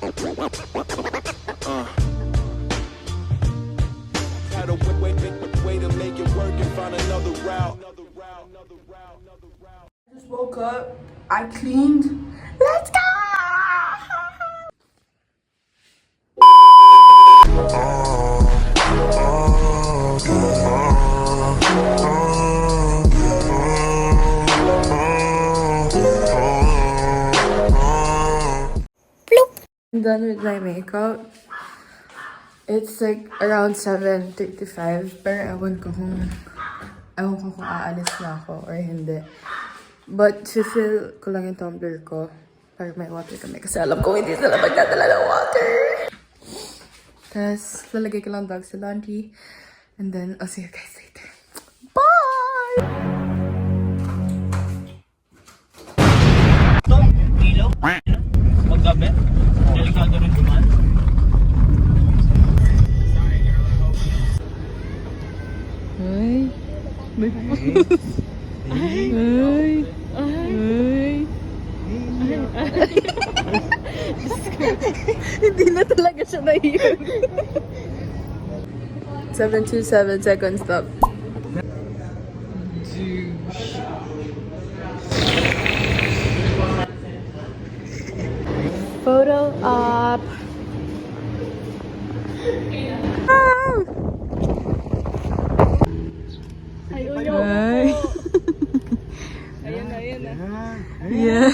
Got a way to make it work and find another route. Just woke up. I cleaned. Let's go! I'm done with my makeup. It's like around 7:35, pero ewan ko kung aalis na ako or hindi. But fill ko lang yung tumbler ko para may water kami kasi alam ko hindi sila magdadala ng water. Tapos lalagay ko lang dog sa laundry and then I'll see you guys later. Bye! Ito, ilaw. Paggabi, delikado rin duman. Ay. Ay. Hindi na talaga siya naiyon. 7:27 seconds stop. Photo op. Ay. Ayan na. Yeah.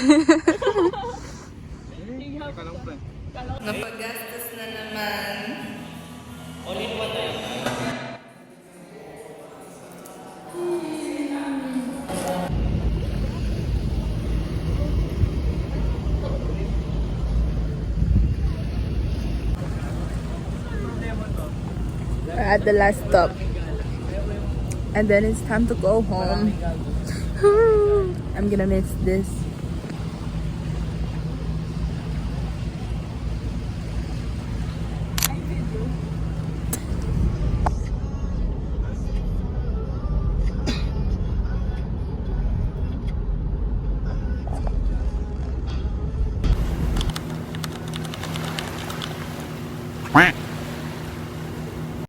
Napagastos na naman. We're at the last stop. And then it's time to go home. I'm gonna miss this.